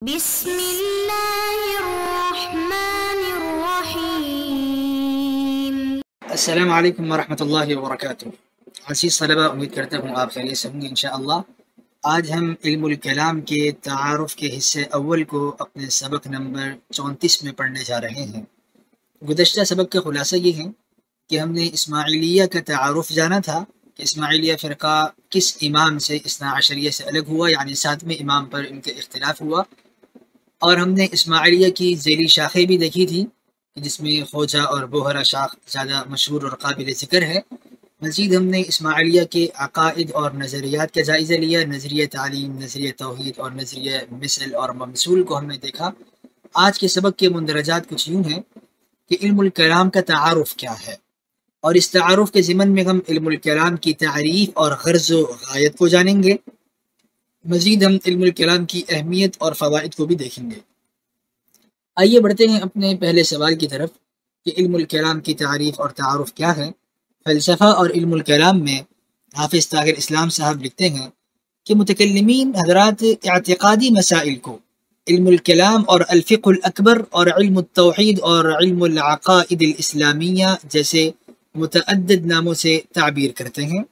بسم اللہ الرحمن الرحیم۔ السلام علیکم ورحمۃ اللہ وبرکاتہ۔ عزیز طلبہ، امید کرتا ہوں آپ خیریت سے ہوں گے انشاءاللہ۔ آج ہم علم الکلام کے تعارف کے حصے اول کو اپنے سبق نمبر 34 میں پڑھنے جا رہے ہیں۔ گزشتہ سبق کا خلاصہ یہ ہے کہ ہم نے اسماعیلیہ کا تعارف جانا تھا کہ اسماعیلیہ فرقہ کس امام سے اثنا عشریہ سے الگ ہوا، یعنی 7ویں امام پر ان کا اختلاف ہوا، اور ہم نے اسماعیلیہ کی ذیلی شاخیں بھی دیکھی تھی جس میں خوجہ اور بوہرہ شاخ زیادہ مشہور اور قابل ذکر ہے۔ مزید ہم نے اسماعیلیہ کے عقائد اور نظریات کا جائزہ لیا، نظریہ تعلیم، نظریہ توحید اور نظریہ مثل اور ممثول کو ہم نے دیکھا۔ آج کے سبق کے مندرجات کچھ یوں ہیں کہ علم الکلام کا تعارف کیا ہے، اور اس تعارف کے ضمن میں ہم علم الکلام کی تعریف اور غرض و غایت کو جانیں گے۔ مزید ہم علم الکلام کی اہمیت اور فوائد کو بھی دیکھیں گے۔ آئیے بڑھتے ہیں اپنے پہلے سوال کی طرف کہ علم الکلام کی تعریف اور تعارف کیا ہے۔ فلسفہ اور علم الکلام میں حافظ طاہر اسلام صاحب لکھتے ہیں کہ متکلمین حضرات اعتقادی مسائل کو علم الکلام اور الفقہ الاکبر اور علم التوحید اور علم العقائد الاسلامیہ جیسے متعدد ناموں سے تعبیر کرتے ہیں۔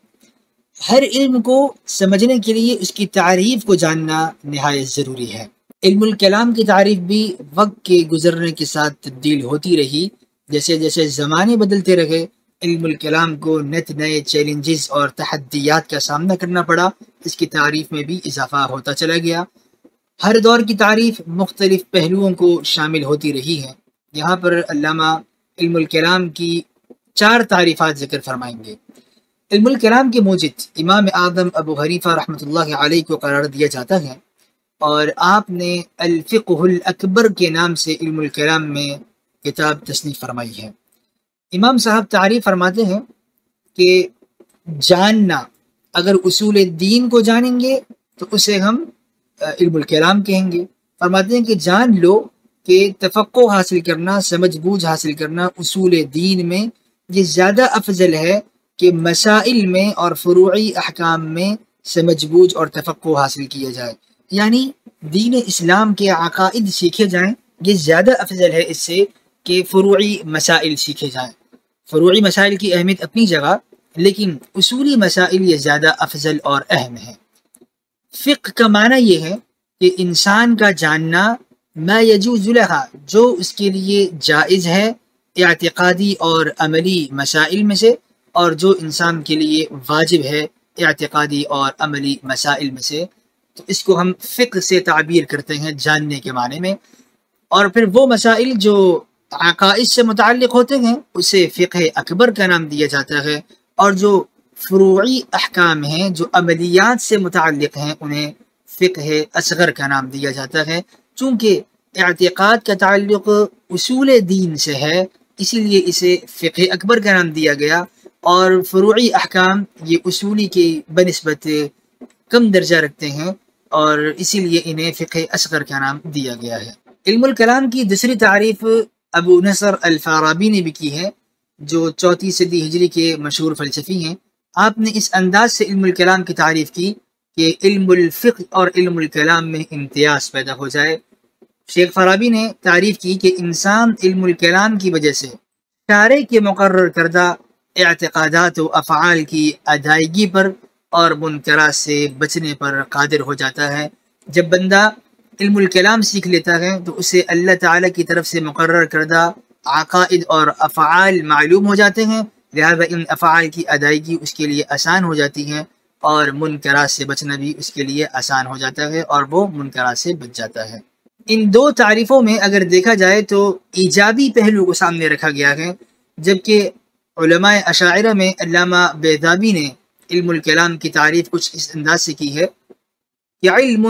ہر علم کو سمجھنے کے لیے اس کی تعریف کو جاننا نہایت ضروری ہے۔ علم الکلام کی تعریف بھی وقت کے گزرنے کے ساتھ تبدیل ہوتی رہی۔ جیسے جیسے زمانے بدلتے رہے، علم الکلام کو نت نئے چیلنجز اور تحدیات کا سامنا کرنا پڑا، اس کی تعریف میں بھی اضافہ ہوتا چلا گیا۔ ہر دور کی تعریف مختلف پہلوؤں کو شامل ہوتی رہی ہے۔ یہاں پر علامہ علم الکلام کی 4 تعریفات ذکر فرمائیں گے۔ علم الکلام کے موجد امام اعظم ابو حنیفہ رحمۃ اللہ علیہ کو قرار دیا جاتا ہے، اور آپ نے الفقہ الاکبر کے نام سے علم الکلام میں کتاب تصنیف فرمائی ہے۔ امام صاحب تعریف فرماتے ہیں کہ جاننا، اگر اصول دین کو جانیں گے تو اسے ہم علم الکلام کہیں گے۔ فرماتے ہیں کہ جان لو کہ تفقہ حاصل کرنا، سمجھ بوجھ حاصل کرنا اصول دین میں یہ زیادہ افضل ہے کہ مسائل میں اور فروعی احکام میں سمجھ بوجھ اور تفقہ حاصل کیا جائے، یعنی دین اسلام کے عقائد سیکھے جائیں، یہ زیادہ افضل ہے اس سے کہ فروعی مسائل سیکھے جائیں۔ فروعی مسائل کی اہمیت اپنی جگہ، لیکن اصولی مسائل یہ زیادہ افضل اور اہم ہیں۔ فقہ کا معنی یہ ہے کہ انسان کا جاننا ما یجوز لہا، جو اس کے لیے جائز ہے اعتقادی اور عملی مسائل میں سے، اور جو انسان کے لیے واجب ہے اعتقادی اور عملی مسائل میں سے، تو اس کو ہم فقہ سے تعبیر کرتے ہیں جاننے کے معنی میں۔ اور پھر وہ مسائل جو عقائد سے متعلق ہوتے ہیں اسے فقہ اکبر کا نام دیا جاتا ہے، اور جو فروعی احکام ہیں جو عملیات سے متعلق ہیں انہیں فقہ اصغر کا نام دیا جاتا ہے۔ چونکہ اعتقاد کا تعلق اصول دین سے ہے، اسی لیے اسے فقہ اکبر کا نام دیا گیا، اور فروعی احکام یہ اصولی کی بنسبت کم درجہ رکھتے ہیں، اور اسی لیے انہیں فقہ اصغر کا نام دیا گیا ہے۔ علم الکلام کی دوسری تعریف ابو نصر الفارابی نے بھی کی ہے، جو 4 صدی ہجری کے مشہور فلسفی ہیں۔ آپ نے اس انداز سے علم الکلام کی تعریف کی کہ علم الفقہ اور علم الکلام میں امتیاز پیدا ہو جائے۔ شیخ فارابی نے تعریف کی کہ انسان علم الکلام کی وجہ سے شارع کے مقرر کردہ اعتقادات و افعال کی ادائیگی پر اور منکرات سے بچنے پر قادر ہو جاتا ہے۔ جب بندہ علم الکلام سیکھ لیتا ہے تو اسے اللہ تعالیٰ کی طرف سے مقرر کردہ عقائد اور افعال معلوم ہو جاتے ہیں، لہذا ان افعال کی ادائیگی اس کے لیے آسان ہو جاتی ہے، اور منکرات سے بچنا بھی اس کے لیے آسان ہو جاتا ہے، اور وہ منکرات سے بچ جاتا ہے۔ ان 2 تعریفوں میں اگر دیکھا جائے تو ایجابی پہلو کو سامنے رکھا گیا ہے، جبکہ علماء اشاعرہ میں علامہ بیضاوی نے علم الکلام کی تعریف کچھ اس انداز سے کی ہے کہ علم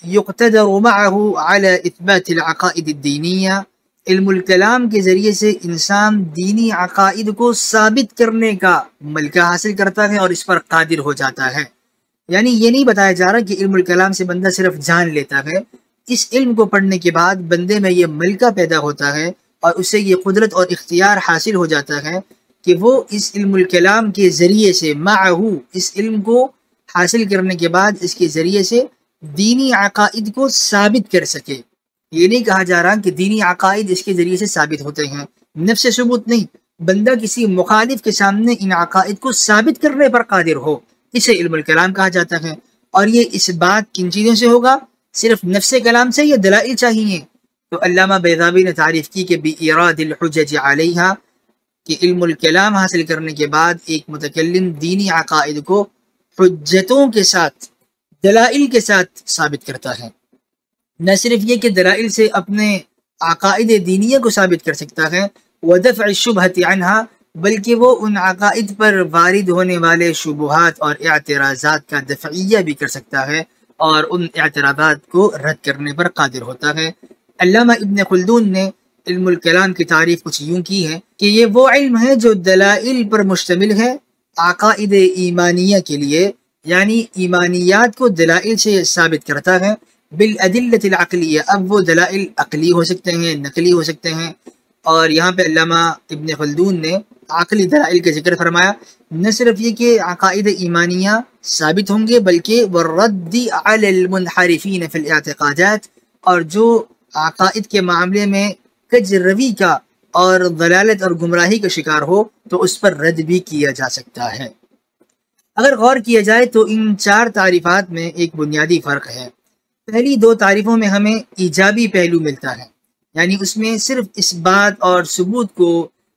یقتدر معه على اثبات العقائد الدینیہ، علم الکلام کے ذریعے سے انسان دینی عقائد کو ثابت کرنے کا ملکہ حاصل کرتا ہے اور اس پر قادر ہو جاتا ہے۔ یعنی یہ نہیں بتایا جا رہا کہ علم الکلام سے بندہ صرف جان لیتا ہے، اس علم کو پڑھنے کے بعد بندے میں یہ ملکہ پیدا ہوتا ہے اور اسے یہ قدرت اور اختیار حاصل ہو جاتا ہے کہ وہ اس علم الکلام کے ذریعے سے معہو، اس علم کو حاصل کرنے کے بعد اس کے ذریعے سے دینی عقائد کو ثابت کر سکے۔ یہ نہیں کہا جا رہا کہ دینی عقائد اس کے ذریعے سے ثابت ہوتے ہیں، نفس ثبوت نہیں، بندہ کسی مخالف کے سامنے ان عقائد کو ثابت کرنے پر قادر ہو، اسے علم الکلام کہا جاتا ہے۔ اور یہ اس بات کن چیزوں سے ہوگا؟ صرف نفس کلام سے یا دلائل چاہیے؟ تو علامہ بیضاوی نے تعریف کی کہ بِإِرَادِ الْحُجَّةِ عَلَيْهَا، کہ علم الکلام حاصل کرنے کے بعد ایک متکلم دینی عقائد کو حجتوں کے ساتھ، دلائل کے ساتھ ثابت کرتا ہے۔ نہ صرف یہ کہ دلائل سے اپنے عقائد دینیہ کو ثابت کر سکتا ہے، وَدَفْعِ الشُّبْهَةِ عَنْهَا، بلکہ وہ ان عقائد پر وارد ہونے والے شبہات اور اعتراضات کا دفعیہ بھی کر سکتا ہے اور ان اعتراضات کو رد کرنے پر قادر ہوتا ہے۔ علامہ ابن خلدون نے علم الکلام کی تعریف کچھ یوں کی ہے کہ یہ وہ علم ہے جو دلائل پر مشتمل ہے عقائد ایمانیہ کے لیے، یعنی ایمانیات کو دلائل سے ثابت کرتا ہے، بالادلۃ العقلیہ، اب وہ دلائل عقلی ہو سکتے ہیں، نقلی ہو سکتے ہیں۔ اور یہاں پہ علامہ ابن خلدون نے عقلی دلائل کا ذکر فرمایا، نہ صرف یہ کہ عقائد ایمانیہ ثابت ہوں گے بلکہ والرد علی المنحرفین فی الاعتقادات، اور جو عقائد کے معاملے میں کج روی کا اور ضلالت اور گمراہی کا شکار ہو تو اس پر رد بھی کیا جا سکتا ہے۔ اگر غور کیا جائے تو ان چار تعریفات میں ایک بنیادی فرق ہے۔ پہلی دو تعریفوں میں ہمیں ایجابی پہلو ملتا ہے، یعنی اس میں صرف اس بات اور ثبوت کو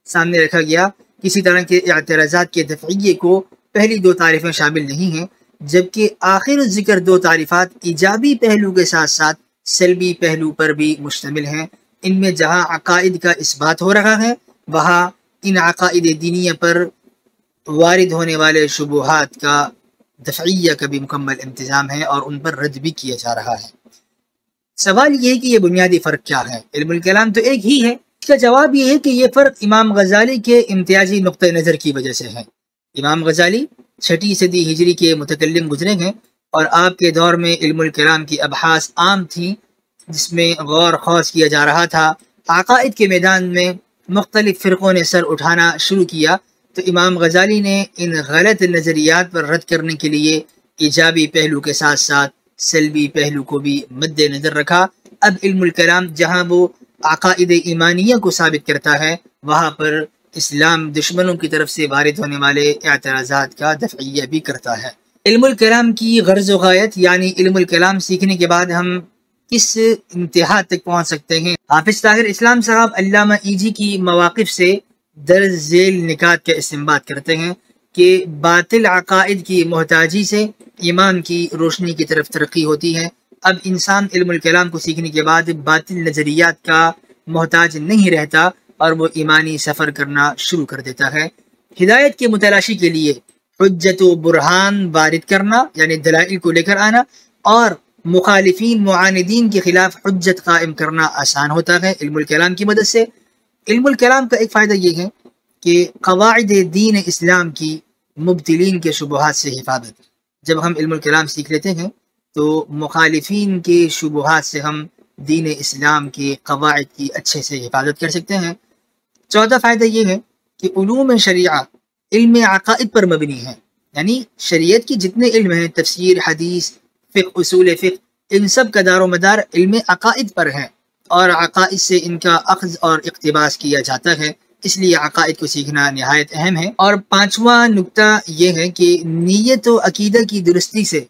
سامنے رکھا گیا، کسی طرح کے اعتراضات کے دفعیے کو پہلی دو تعریفیں شامل نہیں ہیں، جبکہ آخر ذکر دو تعریفات ایجابی پہلو کے ساتھ ساتھ سلبی پہلو پر بھی مشتمل ہیں۔ ان میں جہاں عقائد کا اثبات ہو رہا ہے وہاں ان عقائد دینیہ پر وارد ہونے والے شبہات کا دفعیہ کا بھی مکمل انتظام ہے اور ان پر رد بھی کیا جا رہا ہے۔ سوال یہ ہے کہ یہ بنیادی فرق کیا ہے؟ علم الکلام تو ایک ہی ہے۔ اس کا جواب یہ ہے کہ یہ فرق امام غزالی کے امتیازی نقطہ نظر کی وجہ سے ہے۔ امام غزالی 6 صدی ہجری کے متکلم گزرے ہیں اور آپ کے دور میں علم الکلام کی ابحاث عام تھیں، جس میں غور خوض کیا جا رہا تھا۔ عقائد کے میدان میں مختلف فرقوں نے سر اٹھانا شروع کیا، تو امام غزالی نے ان غلط نظریات پر رد کرنے کے لیے ایجابی پہلو کے ساتھ ساتھ سلبی پہلو کو بھی مد نظر رکھا۔ اب علم الکلام جہاں وہ عقائد ایمانیہ کو ثابت کرتا ہے، وہاں پر اسلام دشمنوں کی طرف سے وارد ہونے والے اعتراضات کا دفعیہ بھی کرتا ہے۔ علم الکلام کی غرض و غایت، یعنی علم الکلام سیکھنے کے بعد ہم کس انتہا تک پہنچ سکتے ہیں؟ حافظ طاہر اسلام صاحب علامہ ایجی کی مواقف سے درج ذیل نکات کا استنباط کرتے ہیں کہ باطل عقائد کی محتاجی سے ایمان کی روشنی کی طرف ترقی ہوتی ہے۔ اب انسان علم الکلام کو سیکھنے کے بعد باطل نظریات کا محتاج نہیں رہتا اور وہ ایمانی سفر کرنا شروع کر دیتا ہے۔ ہدایت کے متلاشی کے لیے حجت و برہان وارد کرنا، یعنی دلائل کو لے کر آنا، اور مخالفین معاندین کے خلاف حجت قائم کرنا آسان ہوتا ہے علم الکلام کی مدد سے۔ علم الکلام کا ایک فائدہ یہ ہے کہ قواعد دین اسلام کی مبتلین کے شبہات سے حفاظت۔ جب ہم علم الکلام سیکھ لیتے ہیں تو مخالفین کے شبہات سے ہم دین اسلام کے قواعد کی اچھے سے حفاظت کر سکتے ہیں۔ چوتھا فائدہ یہ ہے کہ علوم شریعہ علم عقائد پر مبنی ہے، یعنی شریعت کی جتنے علم ہیں، تفسیر، حدیث، فقہ، اصول فقہ، ان سب کا دار و مدار علم عقائد پر ہے اور عقائد سے ان کا اخذ اور اقتباس کیا جاتا ہے، اس لیے عقائد کو سیکھنا نہایت اہم ہے۔ اور پانچواں نکتہ یہ ہے کہ نیت و عقیدہ کی درستی سے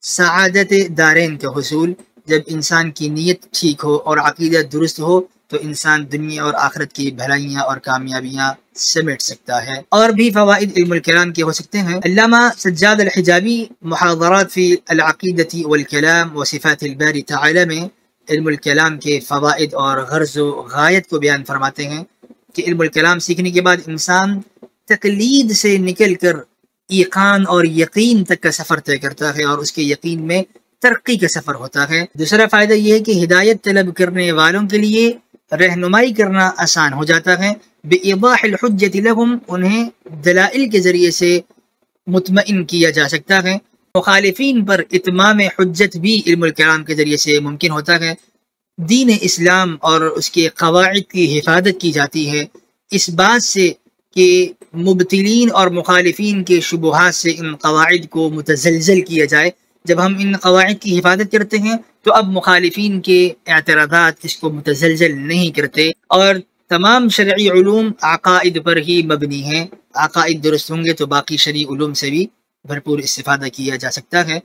سعادت دارین کا حصول۔ جب انسان کی نیت ٹھیک ہو اور عقیدہ درست ہو تو انسان دنیا اور آخرت کی بھلائیاں اور کامیابیاں سمیٹ سکتا ہے۔ اور بھی فوائد علم الکلام کے ہو سکتے ہیں۔ علامہ سجاد الحجابی محاضرات فی العقیدۃ والکلام و صفات الباری تعالی میں علم الکلام کے فوائد اور غرض و غایت کو بیان فرماتے ہیں کہ علم الکلام سیکھنے کے بعد انسان تقلید سے نکل کر ایقان اور یقین تک کا سفر طے کرتا ہے اور اس کے یقین میں ترقی کا سفر ہوتا ہے۔ دوسرا فائدہ یہ ہے کہ ہدایت طلب کرنے والوں کے لیے رہنمائی کرنا آسان ہو جاتا ہے۔ بإيضاح الحجۃ لهم، انہیں دلائل کے ذریعے سے مطمئن کیا جا سکتا ہے۔ مخالفین پر اتمام حجت بھی علم الکلام کے ذریعے سے ممکن ہوتا ہے۔ دین اسلام اور اس کے قواعد کی حفاظت کی جاتی ہے اس بات سے کہ مبتلین اور مخالفین کے شبہات سے ان قواعد کو متزلزل کیا جائے، جب ہم ان قواعد کی حفاظت کرتے ہیں تو اب مخالفین کے اعتراضات اس کو متزلزل نہیں کرتے، اور تمام شرعی علوم عقائد پر ہی مبنی ہیں۔ عقائد درست ہوں گے تو باقی شرعی علوم سے بھی بھرپور استفادہ کیا جا سکتا ہے۔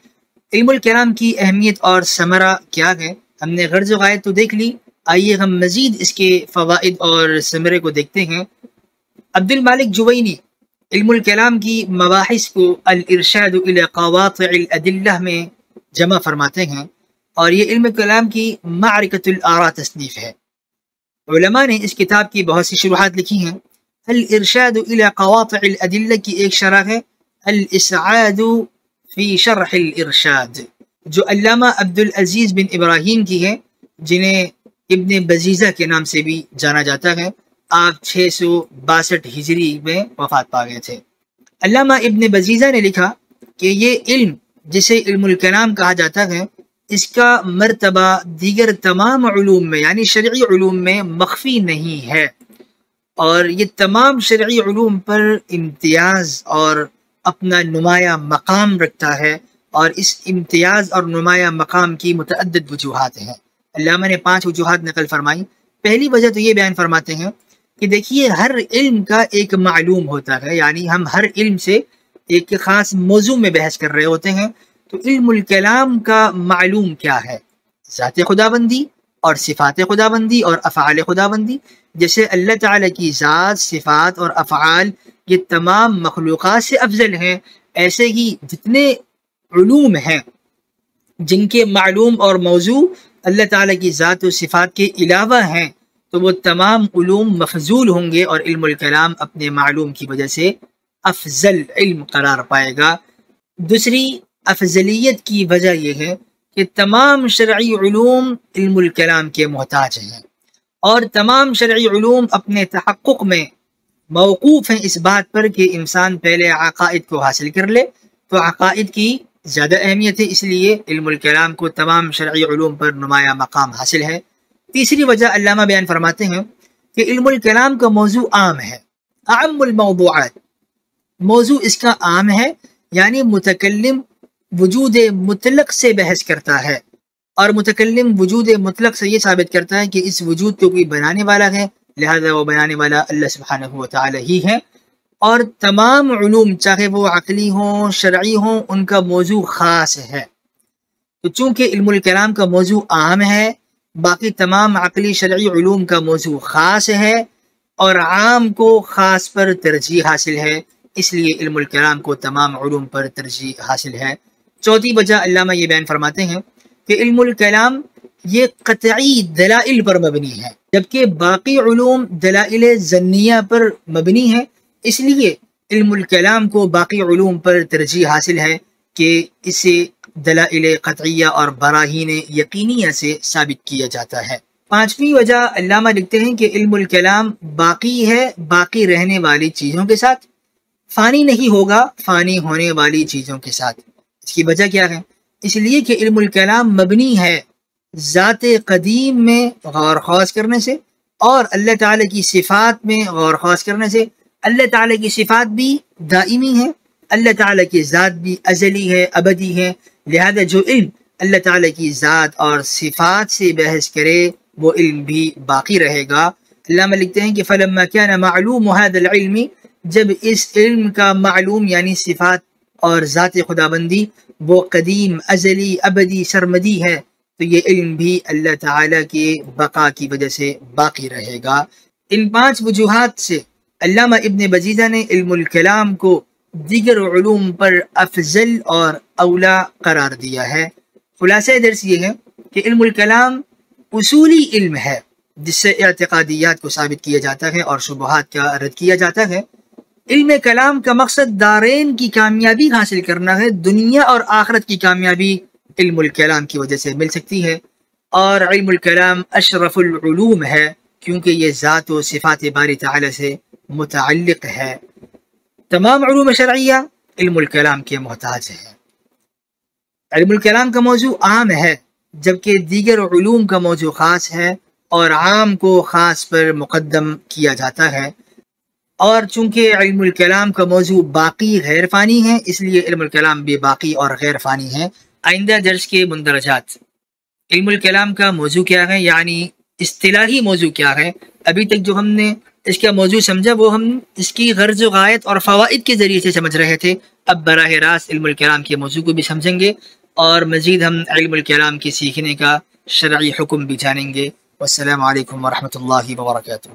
علم الکلام کی اہمیت اور ثمرہ کیا ہے، ہم نے غرض و غایت تو دیکھ لی، آئیے ہم مزید اس کے فوائد اور ثمرے کو دیکھتے ہیں۔ عبد المالک جوینی علم الکلام کی مباحث کو الارشاد الی قواطع الادلہ میں جمع فرماتے ہیں، اور یہ علم کلام کی معرکۃ الآراء تصنیف ہے۔ علماء نے اس کتاب کی بہت سی شروحات لکھی ہیں۔ الارشاد الی قواطع الادلہ کی ایک شرح ہے الاسعاد فی شرح الارشاد، جو علامہ عبدالعزیز بن ابراہیم کی ہے، جنہیں ابن بزیزہ کے نام سے بھی جانا جاتا ہے۔ آپ 662 ہجری میں وفات پا گئے تھے۔ علامہ ابن بزیزہ نے لکھا کہ یہ علم جسے علم الکلام کہا جاتا ہے، اس کا مرتبہ دیگر تمام علوم میں یعنی شرعی علوم میں مخفی نہیں ہے، اور یہ تمام شرعی علوم پر امتیاز اور اپنا نمایاں مقام رکھتا ہے، اور اس امتیاز اور نمایاں مقام کی متعدد وجوہات ہیں۔ علامہ نے 5 وجوہات نقل فرمائی۔ پہلی وجہ تو یہ بیان فرماتے ہیں کہ دیکھیے ہر علم کا ایک معلوم ہوتا ہے، یعنی ہم ہر علم سے ایک خاص موضوع میں بحث کر رہے ہوتے ہیں، تو علم الکلام کا معلوم کیا ہے؟ ذات خداوندی اور صفات خداوندی اور افعال خداوندی۔ جیسے اللہ تعالیٰ کی ذات، صفات اور افعال یہ تمام مخلوقات سے افضل ہیں، ایسے ہی جتنے علوم ہیں جن کے معلوم اور موضوع اللہ تعالیٰ کی ذات و صفات کے علاوہ ہیں، تو وہ تمام علوم مفضول ہوں گے، اور علم الکلام اپنے معلوم کی وجہ سے افضل علم قرار پائے گا۔ دوسری افضلیت کی وجہ یہ ہے کہ تمام شرعی علوم علم الکلام کے محتاج ہیں، اور تمام شرعی علوم اپنے تحقق میں موقوف ہیں اس بات پر کہ انسان پہلے عقائد کو حاصل کر لے، تو عقائد کی زیادہ اہمیت ہے، اس لیے علم الکلام کو تمام شرعی علوم پر نمایاں مقام حاصل ہے۔ تیسری وجہ علامہ بیان فرماتے ہیں کہ علم الکلام کا موضوع عام ہے، اعم الموضوعات، موضوع اس کا عام ہے، یعنی متکلم وجود مطلق سے بحث کرتا ہے، اور متکلم وجود مطلق سے یہ ثابت کرتا ہے کہ اس وجود کو کوئی بنانے والا ہے، لہذا وہ بنانے والا اللہ سبحانہ و تعالی ہی ہے، اور تمام علوم چاہے وہ عقلی ہوں شرعی ہوں ان کا موضوع خاص ہے۔ تو چونکہ علم الکلام کا موضوع عام ہے، باقی تمام عقلی شرعی علوم کا موضوع خاص ہے، اور عام کو خاص پر ترجیح حاصل ہے، اس لیے علم الکلام کو تمام علوم پر ترجیح حاصل ہے۔ چوتھی وجہ علامہ یہ بیان فرماتے ہیں کہ علم الکلام یہ قطعی دلائل پر مبنی ہے، جبکہ باقی علوم دلائل ظنیہ پر مبنی ہے، اس لیے علم الکلام کو باقی علوم پر ترجیح حاصل ہے کہ اسے دلائل قطعیہ اور براہین یقینیہ سے ثابت کیا جاتا ہے۔ پانچویں وجہ علامہ لکھتے ہیں کہ علم الکلام باقی ہے باقی رہنے والی چیزوں کے ساتھ، فانی نہیں ہوگا فانی ہونے والی چیزوں کے ساتھ۔ اس کی وجہ کیا ہے؟ اس لیے کہ علم الکلام مبنی ہے ذات قدیم میں غور خوض کرنے سے، اور اللہ تعالیٰ کی صفات میں غور خوض کرنے سے۔ اللہ تعالیٰ کی صفات بھی دائمی ہیں، اللہ تعالیٰ کی ذات بھی ازلی ہے، ابدی ہے، لہذا جو علم اللہ تعالیٰ کی ذات اور صفات سے بحث کرے وہ علم بھی باقی رہے گا۔ علامہ لکھتے ہیں کہ فلما كان معلوم هذا العلم، جب اس علم کا معلوم یعنی صفات اور ذات خدابندی وہ قدیم ازلی ابدی سرمدی ہے، تو یہ علم بھی اللہ تعالیٰ کے بقا کی وجہ سے باقی رہے گا۔ ان 5 وجوہات سے علامہ ابن بزیزہ نے علم الکلام کو دیگر علوم پر افضل اور اولا قرار دیا ہے۔ خلاصہ درس یہ ہے کہ علم الکلام اصولی علم ہے جس سے اعتقادیات کو ثابت کیا جاتا ہے اور شبہات کا رد کیا جاتا ہے۔ علم کلام کا مقصد دارین کی کامیابی حاصل کرنا ہے، دنیا اور آخرت کی کامیابی علم الکلام کی وجہ سے مل سکتی ہے، اور علم الکلام اشرف العلوم ہے کیونکہ یہ ذات و صفات باری تعالی سے متعلق ہے۔ تمام علوم شرعیہ علم الکلام کے محتاج ہیں۔ علم الکلام کا موضوع عام ہے جبکہ دیگر علوم کا موضوع خاص ہے، اور عام کو خاص پر مقدم کیا جاتا ہے، اور چونکہ علم الکلام کا موضوع باقی غیر فانی ہے اس لیے علم الکلام بھی باقی اور غیر فانی ہے۔ آئندہ درس کے مندرجات، علم الکلام کا موضوع کیا ہے، یعنی اصطلاحی موضوع کیا ہے. ابھی تک جو ہم نے اس کا موضوع سمجھا وہ ہم اس کی غرض و غایت اور فوائد کے ذریعے سے سمجھ رہے تھے. اب براہ راست علم الکلام کے موضوع کو بھی سمجھیں گے اور مزید ہم علم الکلام کے سیکھنے کا شرعی حکم بھی جانیں گے. والسلام علیکم ورحمۃ اللہ وبرکاتہ.